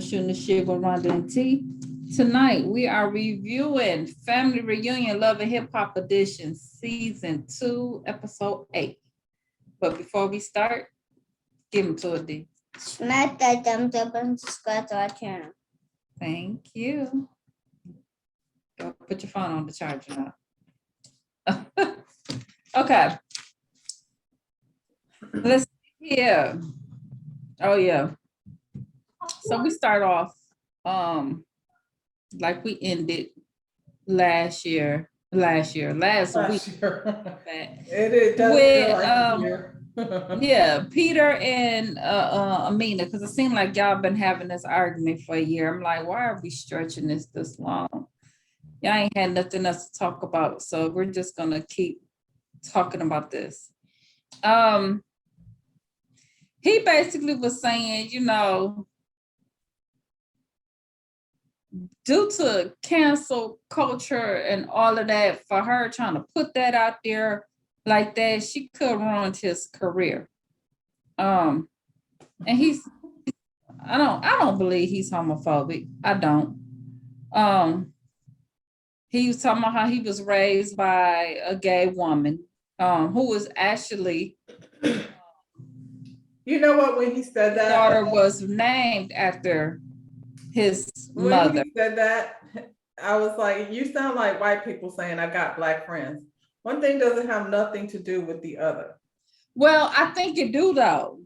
Shooting the Shit with Rhonda and T. Tonight, we are reviewing Family Reunion Love and Hip Hop Edition, Season 2, Episode 8. But before we start, give them to a D. Smack that thumbs up and subscribe to our channel. Thank you. Go put your phone on the charger now. Okay. Let's see here. Oh, yeah. So we start off like we ended last week. It does With, feel like a year. Yeah, Peter and Amina, because it seemed like y'all been having this argument for a year. I'm like, why are we stretching this long? Y'all ain't had nothing else to talk about, so we're just gonna keep talking about this. He basically was saying, due to cancel culture and all of that, for her trying to put that out there like that, she could ruin his career. And I don't believe he's homophobic. I don't. He was talking about how he was raised by a gay woman, who was actually, You know what? When he said that, daughter was named after his mother. When he said that, I was like, you sound like white people saying I got black friends. One thing doesn't have nothing to do with the other. Well, I think it do though.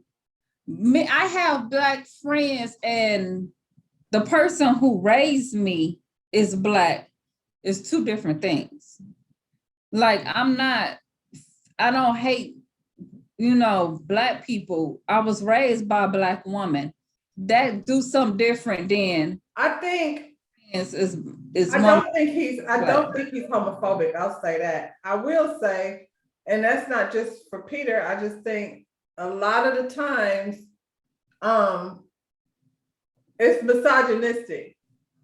I have black friends, and the person who raised me is black. It's two different things. Like, I don't hate, black people. I was raised by a black woman. That do something different than I think I don't think he's homophobic. I'll say that. I will say, and that's not just for Peter, I just think a lot of the times it's misogynistic.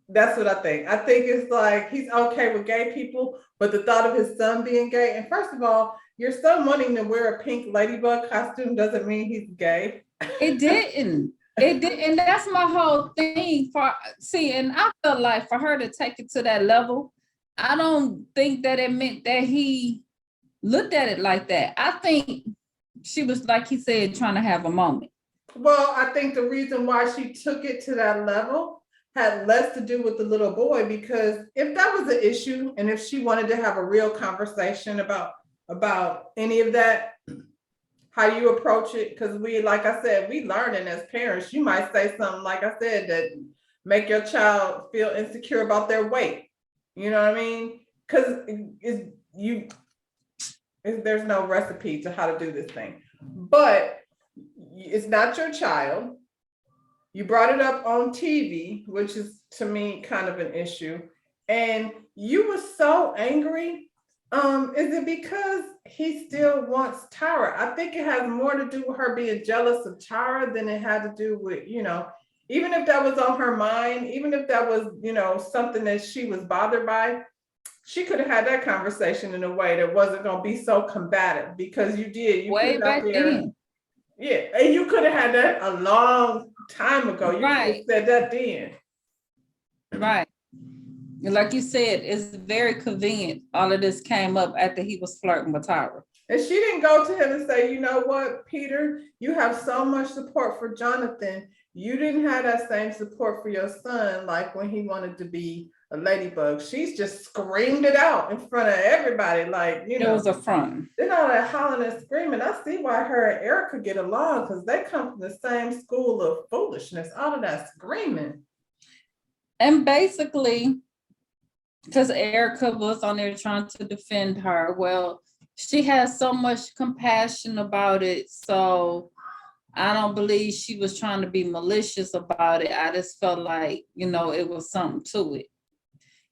That's what I think. I think it's like he's okay with gay people, but the thought of his son being gay, and first of all, your son wanting to wear a pink ladybug costume doesn't mean he's gay. It didn't. It did, and that's my whole thing. And I felt like for her to take it to that level, I don't think that it meant that he looked at it like that. I think she was, like he said, trying to have a moment. Well, I think the reason why she took it to that level had less to do with the little boy, because if that was an issue and if she wanted to have a real conversation about any of that, how you approach it, because like I said, we learning as parents. You might say something, like I said, that make your child feel insecure about their weight. You know what I mean? Because there's no recipe to how to do this thing. But it's not your child. You brought it up on TV, which is to me kind of an issue. And you were so angry. Is it because he still wants Tyra? I think it has more to do with her being jealous of Tyra than it had to do with, even if that was on her mind, even if that was, something that she was bothered by, she could have had that conversation in a way that wasn't going to be so combative, because you way back then. Yeah, and you could have had that a long time ago. You could have said that then. Right. Like you said, it's very convenient. All of this came up after he was flirting with Tyra. And she didn't go to him and say, you know what, Peter, you have so much support for Jonathan. You didn't have that same support for your son, like when he wanted to be a ladybug. She's just screamed it out in front of everybody. Like, It was a front. Then all that hollering and screaming. I see why her and Erica get along, because they come from the same school of foolishness, all of that screaming. And basically, because Erica was on there trying to defend her. Well, she has so much compassion about it. So I don't believe she was trying to be malicious about it. I just felt like, it was something to it.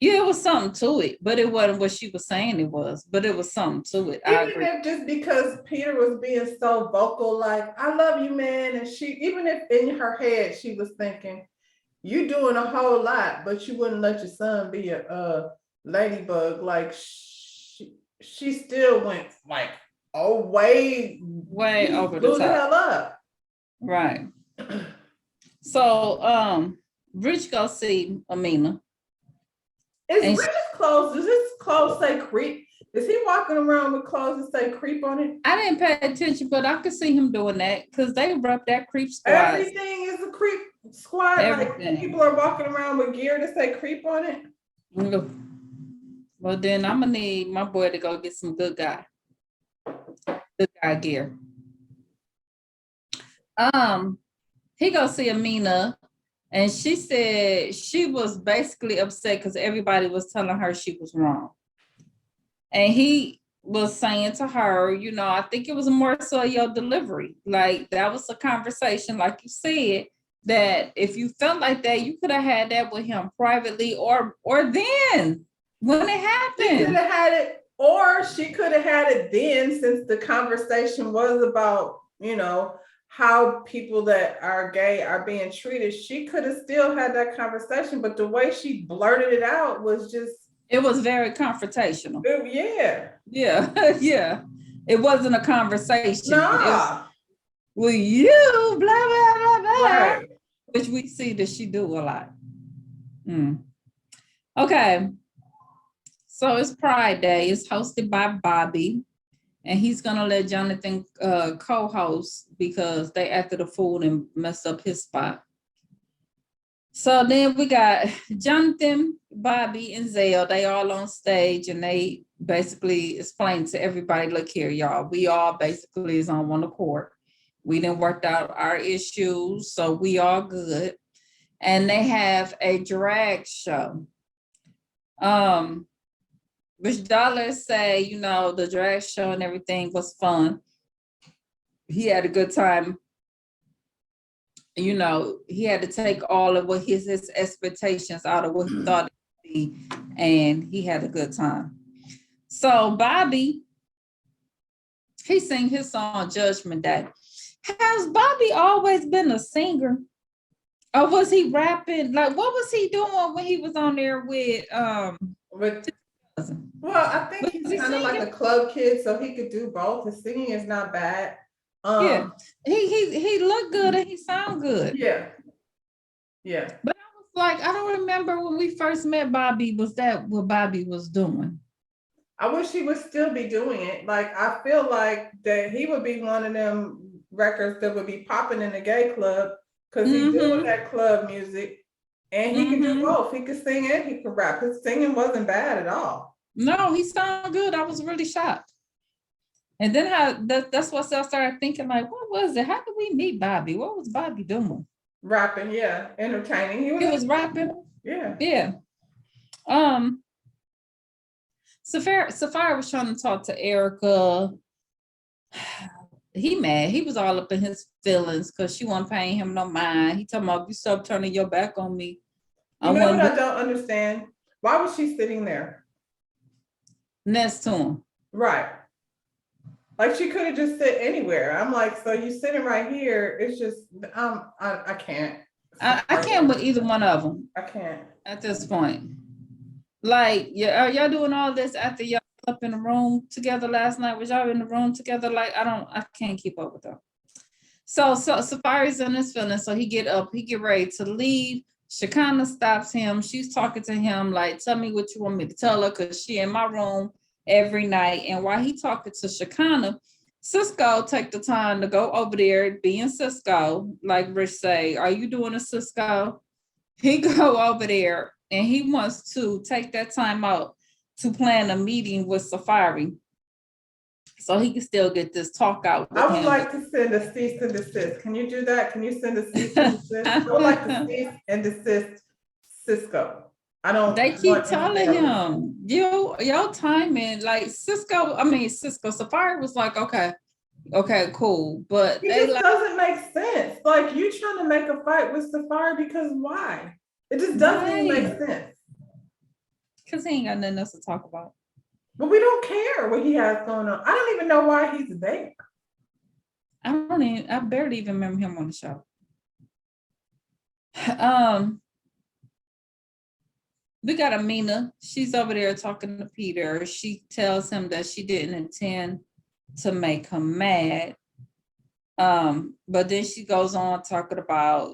Yeah, it was something to it, but it wasn't what she was saying it was, but it was something to it. Even if just because Peter was being so vocal, like, I love you, man. And even if in her head, she was thinking, you doing a whole lot, but you wouldn't let your son be a ladybug. Like, she still went like, way over the blew top. the hell up. Right. So Rich go see Amina. Is And Rich's clothes, does his clothes say creep? Is he walking around with clothes that say creep on it? I didn't pay attention, but I could see him doing that because they rep that creep squad. Everything is a creep squad. Everything. Like people are walking around with gear that say creep on it. Well, then I'm gonna need my boy to go get some good guy gear. He go see Amina, and she said she was basically upset because everybody was telling her she was wrong. And he was saying to her, you know, I think it was more so your delivery. Like that was a conversation, like you said, that if you felt like that, you could have had that with him privately or then when it She happened. could have had it, or she could have had it then, since the conversation was about, you know, how people that are gay are being treated. She could have still had that conversation, but the way she blurted it out was just, It was very confrontational. yeah. Yeah, yeah. It wasn't a conversation. Nah. Well, you blah blah blah blah, Right. which we see that she do a lot. Okay, so it's Pride Day. It's hosted by Bobby, and he's gonna let Jonathan co-host because they acted a fool and messed up his spot. So then we got Jonathan, Bobby, and Zale. They all on stage, and they basically explain to everybody, look here, y'all, we all basically is on one accord. We didn't work out our issues, so we all good. And they have a drag show. Rich Dollar say, you know, the drag show and everything was fun. He had a good time. You know, he had to take all of what his expectations out of what he thought it would be, and he had a good time. So Bobby, he sang his song Judgment Day. Has Bobby always been a singer? Or was he rapping? Like, what was he doing when he was on there with Well, I think he's kind of like a club kid, so he could do both. His singing is not bad. Yeah, he looked good and he sound good. Yeah. But I was like, I don't remember when we first met Bobby. Was that what Bobby was doing? I wish he would still be doing it. Like, I feel like that he would be one of them records that would be popping in the gay club because he's doing that club music, and he can do both. He could sing and he could rap. His singing wasn't bad at all. No, he sounded good. I was really shocked. And then that's what I started thinking, like, what was it? How did we meet Bobby? What was Bobby doing? Rapping, yeah. Entertaining. He was rapping. Yeah. Yeah. Sapphire was trying to talk to Erica. He mad. He was all up in his feelings because she wasn't paying him no mind. He talking about, you stop turning your back on me. You know what I don't understand? Why was she sitting there? Next to him. Right. Like, she could have just sit anywhere. I'm like, so you sitting right here. It's just, I can't. I can't with either one of them. I can't. At this point. Like, are y'all doing all this after y'all up in the room together last night? Was y'all in the room together? Like, I can't keep up with them. So Safari's in his feelings. So he get up, he get ready to leave. Shekinah stops him. She's talking to him like, tell me what you want me to tell her, because she in my room every night. And while he talking to Shekinah, Cisco take the time to go over there, being Cisco, like Rich say, are you doing a Cisco? He go over there and he wants to take that time out to plan a meeting with Safari so he can still get this talk out with I would him. like to send a cease and desist. Can you do that? Can you send a cease and desist? I would like to cease and desist Cisco. I don't. They keep telling him, your timing, like Cisco, Safari was like, okay, cool. But it just doesn't make sense. Like, you trying to make a fight with Safari because why? It just doesn't even make sense. Because he ain't got nothing else to talk about. But we don't care what he has going on. I don't even know why he's there. I barely even remember him on the show. We got Amina. She's over there talking to Peter. She tells him that she didn't intend to make him mad. But then she goes on talking about,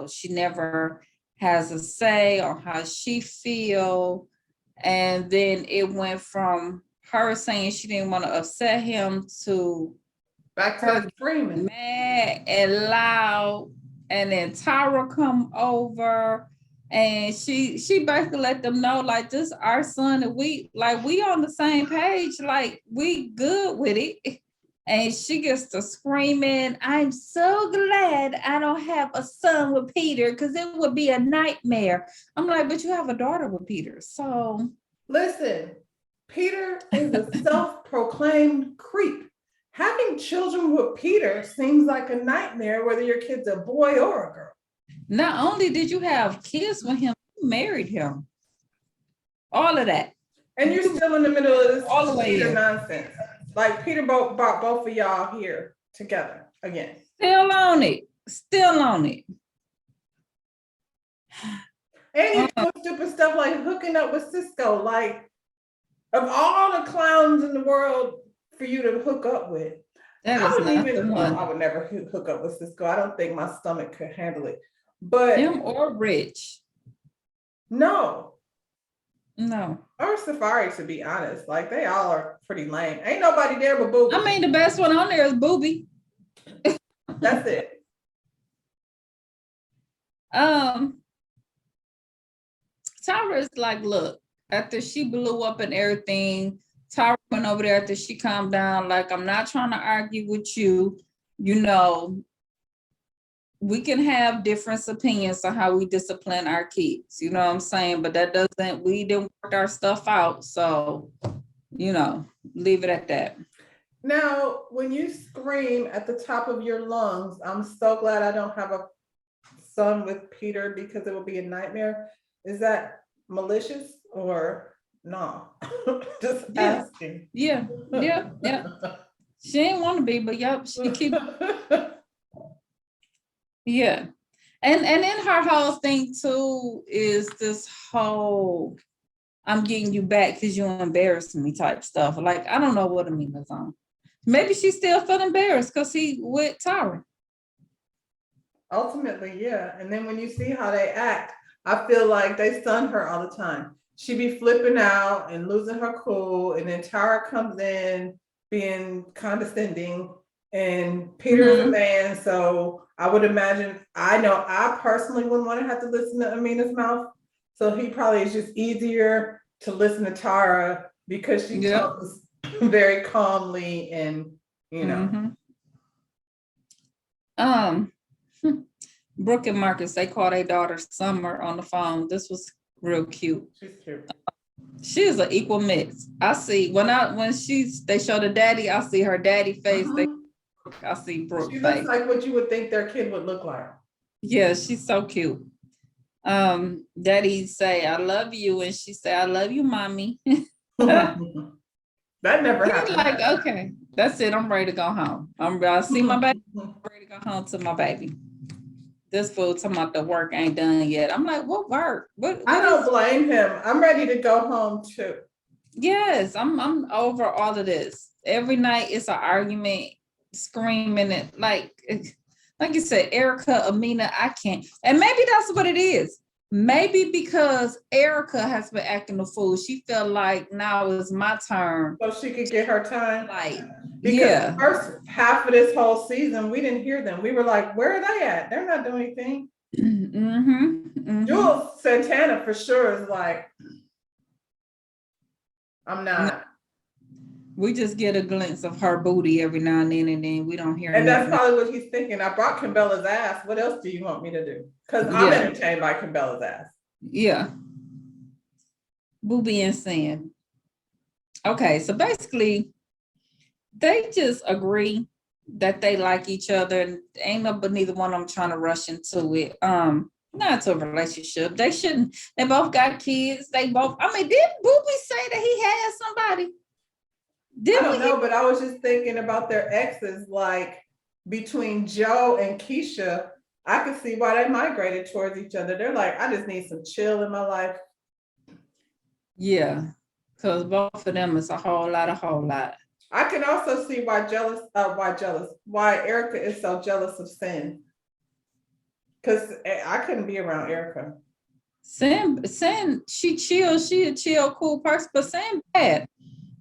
she never has a say on how she feel. And then it went from her saying she didn't want to upset him to Back to her the screaming. mad and loud. And then Tyra come over and she basically let them know like this our son and we on the same page, like we good with it. And she gets to screaming, I'm so glad I don't have a son with Peter because it would be a nightmare. I'm like, but you have a daughter with Peter. So Listen, Peter is a self-proclaimed creep. Having children with Peter seems like a nightmare, whether your kid's a boy or a girl. not only did you have kids with him, you married him. All of that. And you're still in the middle of this All the way Peter in. nonsense. Like Peter brought both of y'all here together again. Still on it. Still on it. And you do stupid stuff like hooking up with Cisco. Like, of all the clowns in the world for you to hook up with, That I is would not the even, one. I would never hook up with Cisco. I don't think my stomach could handle it. But Him or Rich. no, No. or Safari, to be honest, like they all are pretty lame. Ain't nobody there but Boo. I mean, the best one on there is Booby. That's it. Tyra is like, look, after she blew up and everything, Tyra went over there after she calmed down. Like, I'm not trying to argue with you. You know, we can have different opinions on how we discipline our kids. You know what I'm saying? But that doesn't, we didn't work our stuff out. So, you know, leave it at that. Now, when you scream at the top of your lungs, I'm so glad I don't have a son with Peter because it would be a nightmare. Is that malicious or no? Just Yeah. asking. Yeah. She didn't want to be, but yep, she keep. Yeah. And then her whole thing too is this whole I'm getting you back because you embarrassed me type stuff. Like, I don't know what Amina's on. Maybe she still felt embarrassed because he with Tyra. Ultimately, yeah. And then when you see how they act, I feel like they stun her all the time. She be flipping out and losing her cool. And then Tara comes in being condescending. And Peter is a man. So I would imagine, I know I personally wouldn't want to have to listen to Amina's mouth. So he probably is just easier to listen to Tara because she talks very calmly and, you know. Brooke and Marcus, they call their daughter Summer on the phone. This was real cute. She's cute. She is an equal mix. I see when they show the daddy, I see her daddy face. I see Brooke She face. looks like what you would think their kid would look like. Yeah, she's so cute. Daddy say, I love you. And she say, I love you, mommy. That never happened. Like, okay, that's it. I'm ready to go home. I see my baby. I'm ready to go home to my baby. This fool talking about the work ain't done yet. I'm like, what work? What I don't blame him. I'm ready to go home too. Yes, I'm over all of this. Every night it's an argument, screaming it like you said, Erica, Amina, I can't. And maybe that's what it is. Maybe because Erica has been acting a fool, she felt like now is my turn. So she could get her time. Like, because the first half of this whole season, we didn't hear them. We were like, where are they at? They're not doing anything. Jules Santana for sure is like, I'm not. We just get a glimpse of her booty every now and then we don't hear and nothing. That's probably what he's thinking. I brought Kimbella's ass. What else do you want me to do? Because I'm entertained by Kimbella's ass. Yeah. Booby and Sam. Okay, so basically, they just agree that they like each other, and ain't no but neither one of them trying to rush into it. Not to a relationship. They shouldn't. They both got kids. Didn't Booby say that he had somebody? I don't know, but I was just thinking about their exes, like between Joe and Keisha. I could see why they migrated towards each other. They're like, I just need some chill in my life. Yeah, because both of them is a whole lot. I can also see why Erica is so jealous of Sin. Because I couldn't be around Erica. Sin, she a chill, cool person, but Sin bad.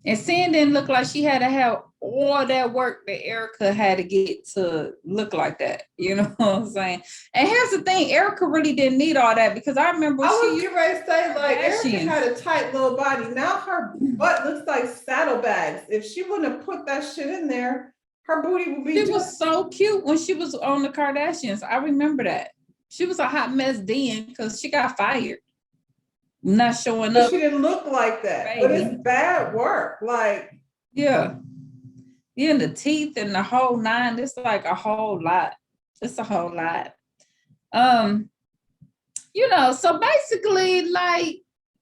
And Sin didn't look like she had to have all that work that Erica had to get to look like that. You know what I'm saying? And here's the thing, Erica really didn't need all that because I remember I was she getting ready to say, like, Erica Kardashians. had a tight little body. Now her butt looks like saddlebags. If she wouldn't have put that shit in there, her booty would be She just was so cute when she was on the Kardashians. I remember that. She was a hot mess then because she got fired. Not showing but up. she didn't look like that. But Baby. it's bad work. Like, Yeah. Yeah, and the teeth and the whole nine. It's like a whole lot. It's a whole lot. You know, so basically, like,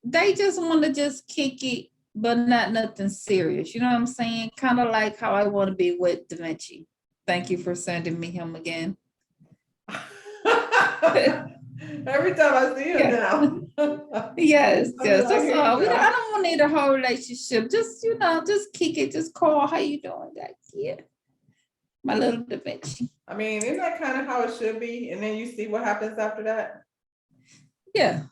they just want to just kick it, but not nothing serious. You know what I'm saying? Kind of like how I want to be with Da Vinci. Thank you for sending me him again. every time I see him now. Yes, I yes, like that's it, all. though. I don't want to need a whole relationship. Just, you know, just kick it. Just call. How you doing? Like, yeah, my little Da Vinci. I mean, isn't that kind of how it should be? And then you see what happens after that. Yeah,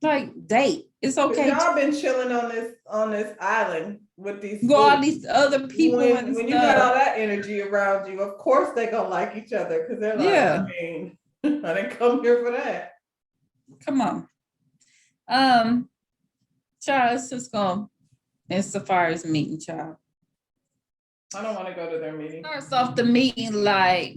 like date. It's 'Cause okay y'all to been chilling on this island with these go all fools. these other people and When you got all stuff. that energy around you, of course they gonna like each other because they're like, Yeah. I mean, I didn't come here for that. Come on. Child, it's just going and Safari's meeting, child. I don't want to go to their meeting. Starts off the meeting like,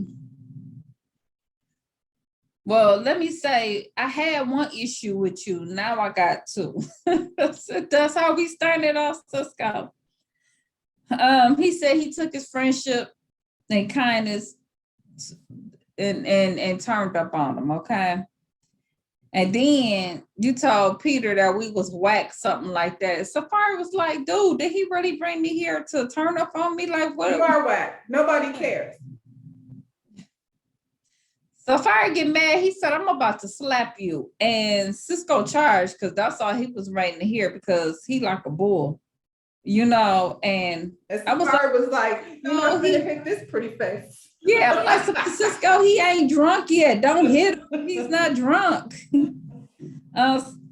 well, let me say, I had one issue with you. Now I got two. That's how we started off, Cisco. He said he took his friendship and kindness and turned up on him, okay? And then you told Peter that we was whack, something like that. Safari was like, dude, did he really bring me here to turn up on me? Like, what? You are whack. Nobody cares. Safari get mad. He said, I'm about to slap you. And Cisco charged because that's all he was waiting to hear because he like a bull, you know, and And I was Safari was like, you know, I'm he- gonna hit this pretty face. yeah, I'm like, Cisco, he ain't drunk yet. Don't hit him. He's not drunk.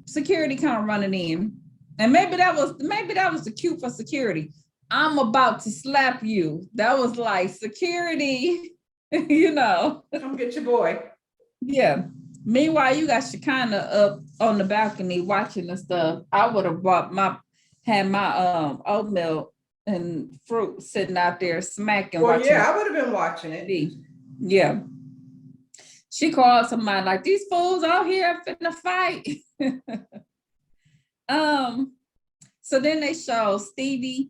Security come running in. And maybe that was the cue for security. I'm about to slap you. That was like security, you know. Come get your boy. Yeah. Meanwhile, you got Shekinah up on the balcony watching the stuff. I would have had my oatmeal and fruit sitting out there smacking. Well, watching yeah, I would have been watching it. TV. Yeah. She called somebody like, these fools out here finna fight. So then they show Stevie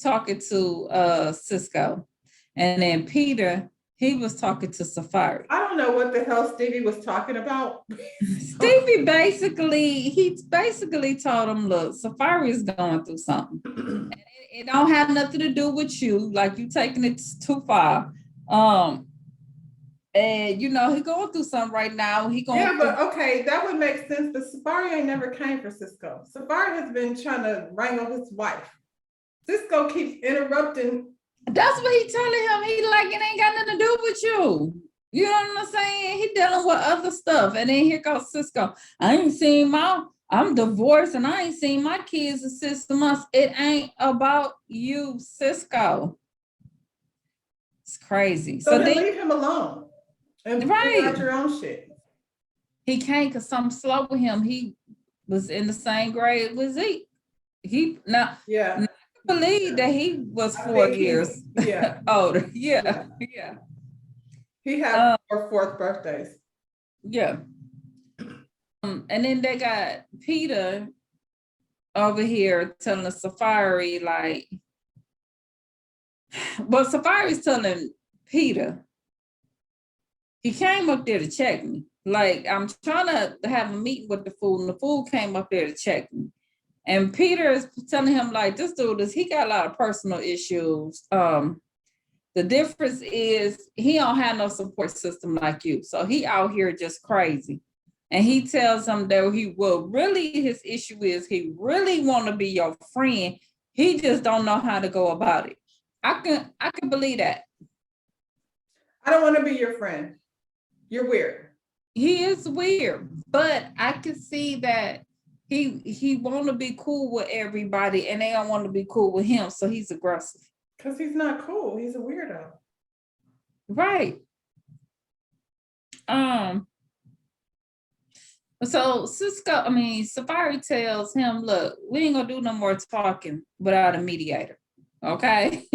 talking to Cisco. And then Peter, he was talking to Safari. I don't know what the hell Stevie was talking about. Stevie basically told him, look, Safari is going through something. And it don't have nothing to do with you, like you taking it too far. And you know, he going through something right now. Yeah, but okay, that would make sense. But Safari ain't never came for Cisco. Safari has been trying to wrangle his wife. Cisco keeps interrupting. That's what he telling him. He like, it ain't got nothing to do with you. You know what I'm saying? He dealing with other stuff. And then here goes Cisco. I'm divorced and I ain't seen my kids in 6 months. It ain't about you, Cisco. It's crazy. So then leave him alone and figure out your own shit. He can't because something slow with him. He was in the same grade with Zeke. Yeah. Believe that he was 4 years older. Yeah. He had 4th birthdays. Yeah. And then they got Peter over here telling Safari, like, well, Safari's telling Peter, he came up there to check me. Like, I'm trying to have a meeting with the fool, and the fool came up there to check me. And Peter is telling him, like, this dude he got a lot of personal issues. The difference is he don't have no support system like you. So he out here just crazy. And he tells him that his issue is he really want to be your friend. He just don't know how to go about it. I can believe that. I don't want to be your friend. You're weird. He is weird, but I can see that he want to be cool with everybody and they don't want to be cool with him, so he's aggressive. Because he's not cool. He's a weirdo. Right. So Safari tells him, look, we ain't gonna do no more talking without a mediator. Okay.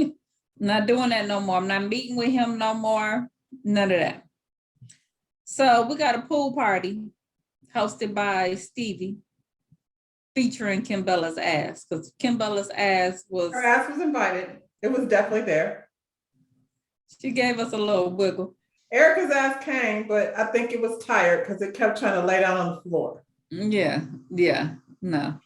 Not doing that no more. I'm not meeting with him no more. None of that. So we got a pool party hosted by Stevie featuring Kimbella's ass, because Kimbella's ass was, Her ass was invited. It was definitely there. she gave us a little wiggle. Erica's ass came, but I think it was tired because it kept trying to lay down on the floor. Yeah, no.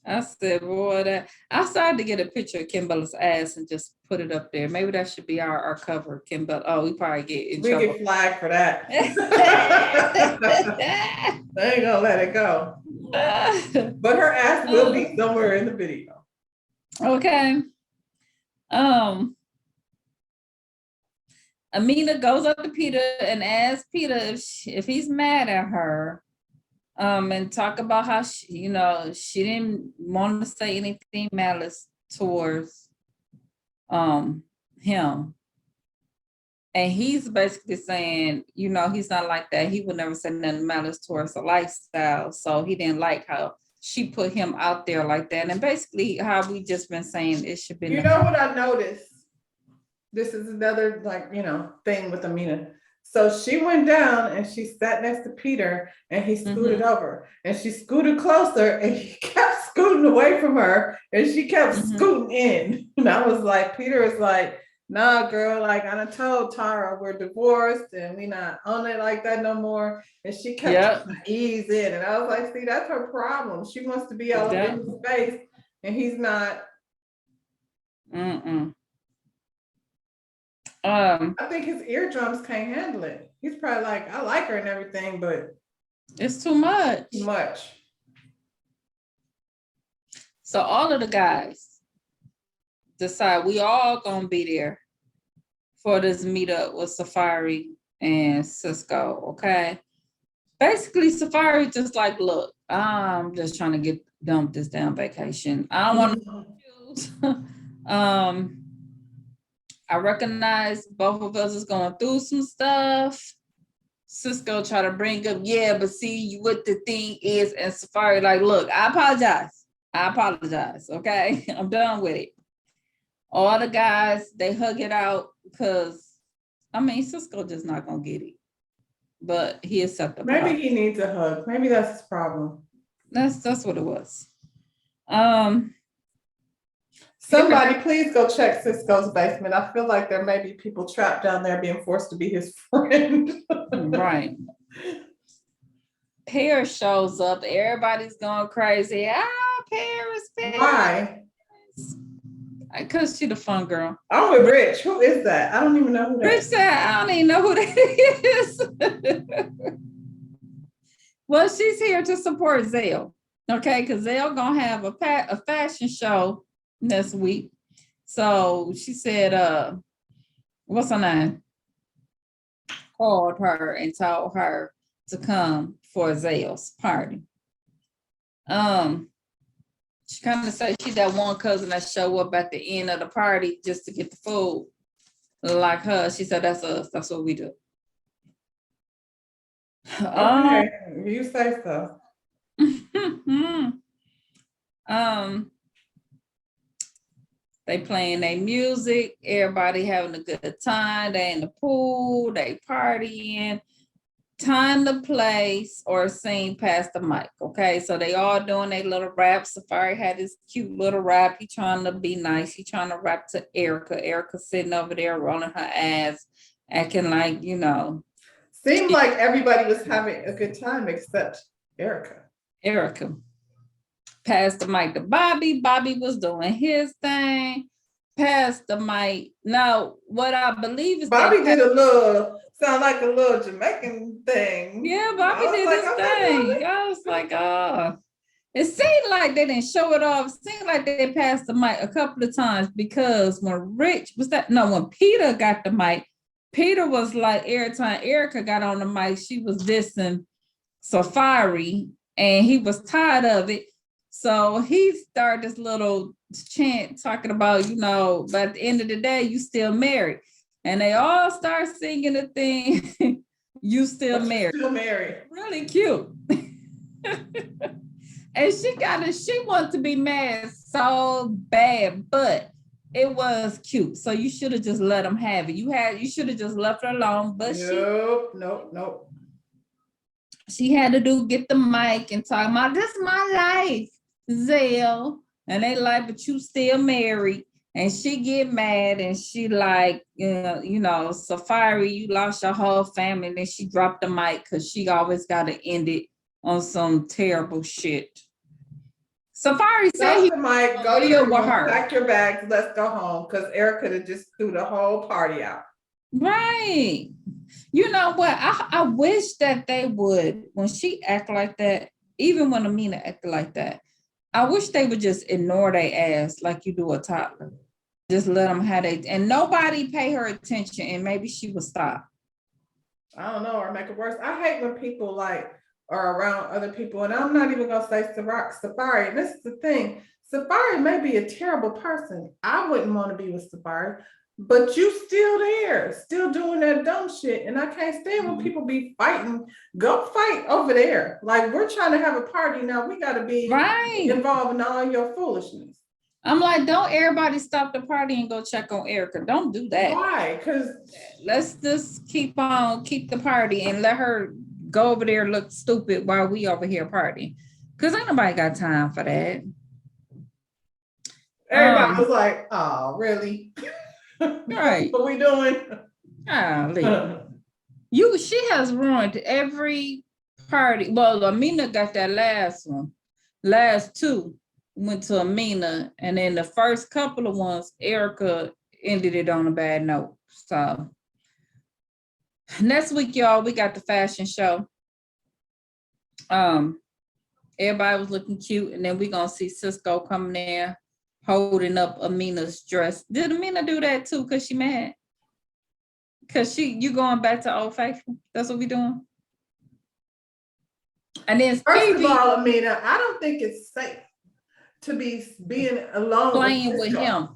I said, boy, that I started to get a picture of Kimbella's ass and just put it up there. Maybe that should be our cover, Kimbella. Oh, we probably get in We trouble. get flagged for that. They ain't gonna let it go. But her ass will be somewhere in the video. Okay. Amina goes up to Peter and asks Peter if he's mad at her. And talk about how she didn't want to say anything malice towards him. And he's basically saying, he's not like that. He would never say nothing malice towards the lifestyle. So he didn't like how she put him out there like that. And basically how we just been saying it should be. You know what I noticed? This is another thing with Amina. So she went down and she sat next to Peter and he scooted over and she scooted closer and he kept scooting away from her and she kept scooting in. And I was like, Peter is like, nah, girl, like I done told Tara we're divorced and we not on it like that no more. And she kept trying to ease in. And I was like, see, that's her problem. She wants to be all in his space and he's not. I think his eardrums can't handle it. He's probably like, I like her and everything, but it's too much. Too much. So all of the guys decide we all gonna be there for this meetup with Safari and Cisco. Okay. Basically, Safari just like, look, I'm just trying to get done with this damn vacation. I don't want to. I recognize both of us is going through some stuff. Cisco try to bring up, but see what the thing is, and Safari like, look, I apologize. Okay, I'm done with it. All the guys, they hug it out because, Cisco just not gonna get it, but he accepted. Maybe he needs a hug. Maybe that's his problem. That's what it was. Somebody please go check Cisco's basement. I feel like there may be people trapped down there being forced to be his friend. Right. Paris shows up. Everybody's going crazy. Paris. Why? Because she's the fun girl. I'm with Rich. Who is that? I don't even know who that is. Rich said, I don't even know who that is. Well, she's here to support Zale. Okay, because Zale gonna have a fashion show next week. So she said, what's her name? Called her and told her to come for Zale's party. She kind of said she's that one cousin that show up at the end of the party just to get the food. Like her, she said that's us. That's what we do. Okay, you say so. They playing their music, everybody having a good time. They in the pool, they partying. Time to play or sing past the mic. Okay, so they all doing their little rap. Safari had this cute little rap. He trying to be nice. He trying to rap to Erica. Erica sitting over there rolling her ass, acting like, Seemed like everybody was having a good time except Erica. Passed the mic to Bobby. Bobby was doing his thing. Passed the mic. Now, what I believe is Bobby did sound like a little Jamaican thing. Yeah, Bobby did his thing. I was like, it seemed like they didn't show it off. It seemed like they passed the mic a couple of times because when Peter got the mic, Peter was like, every time Erica got on the mic, she was dissing Safari, and he was tired of it. So he started this little chant talking about, but at the end of the day, you still married. And they all start singing the thing, you still But married. you're still married. Really cute. And she wanted to be mad so bad, but it was cute. So you should have just let them have it. You should have just left her alone, but Nope. she had to get the mic and talk about, this is my life, Zell. And they like, but you still married. And she get mad and she like, Safari, you lost your whole family. And then she dropped the mic because she always got to end it on some terrible shit. Safari said He might go to deal your with room, her. pack your bags, let's go home, because Eric could have just threw the whole party out. Right. You know what? I wish that they would, when she act like that, even when Amina acted like that, I wish they would just ignore their ass like you do a toddler. Just let them have it, and nobody pay her attention, and maybe she would stop. I don't know, or make it worse. I hate when people like are around other people, and I'm not even gonna say Safari. And this is the thing. Safari may be a terrible person. I wouldn't want to be with Safari, but you still there, still doing that dumb shit. And I can't stand when people be fighting. Go fight over there. Like, we're trying to have a party now. We gotta be involved in all your foolishness. I'm like, don't everybody stop the party and go check on Erica. Don't do that. Why? Because let's just keep the party and let her go over there look stupid while we over here partying. Because ain't nobody got time for that. Everybody was like, oh, really? Right. What we doing? She has ruined every party. Well, Amina got that last one. Last two went to Amina, and then the first couple of ones, Erica ended it on a bad note. So next week, y'all, we got the fashion show. Everybody was looking cute, and then we're gonna see Cisco coming there holding up Amina's dress. Did Amina do that too? Cause she mad? Cause you going back to Old Faithful? That's what we doing. And then first of all, Amina, I don't think it's safe to be being alone playing with him.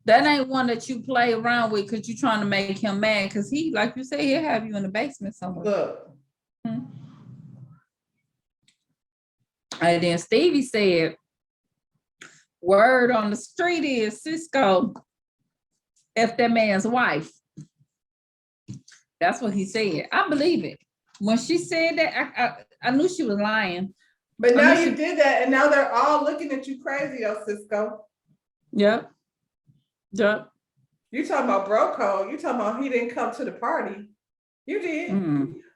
That ain't one that you play around with because you're trying to make him mad. Because he, like you say, he'll have you in the basement somewhere. Look. And then Stevie said, word on the street is Cisco F that man's wife. That's what he said. I believe it. When she said that, I knew she was lying. But now you did that, and now they're all looking at you crazy, Cisco. Yep. You talking about bro code. You talking about he didn't come to the party. You did.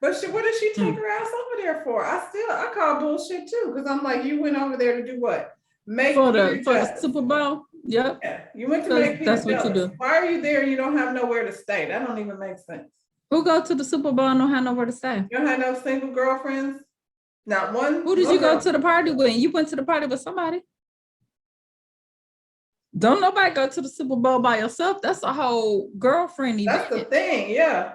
But what did she take her ass over there for? I call bullshit too, because I'm like, you went over there to do what? Make for the Super Bowl. Yep. Yeah, you went to make that's what you do. Why are you there and you don't have nowhere to stay? That don't even make sense. Who go to the Super Bowl and don't have nowhere to stay? You don't have no single girlfriends? Not one? Who did you go to the party with? You went to the party with somebody? Don't nobody go to the Super Bowl by yourself. That's a whole girlfriend event. That's the thing, yeah.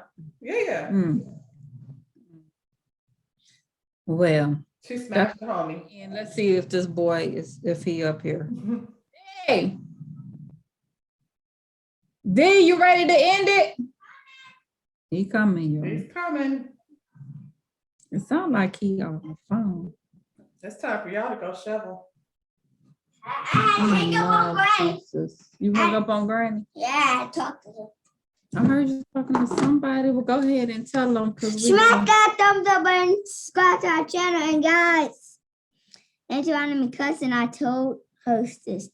Well, she smacked the homie. And let's see if this boy if he up here. Hey, D, you ready to end it? He coming, yo. He's coming. It sounds like he on the phone. It's time for y'all to go shovel. hung up on Granny. Jesus. You hung up on Granny? Yeah, I talked to her. I heard you talking to somebody. Well, go ahead and tell them. Smack that thumbs up and subscribe to our channel. And guys, thanks for having me cussing. I told Hostess.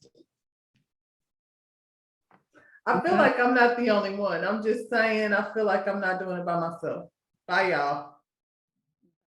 I feel like I'm not the only one. I'm just saying, I feel like I'm not doing it by myself. Bye, y'all.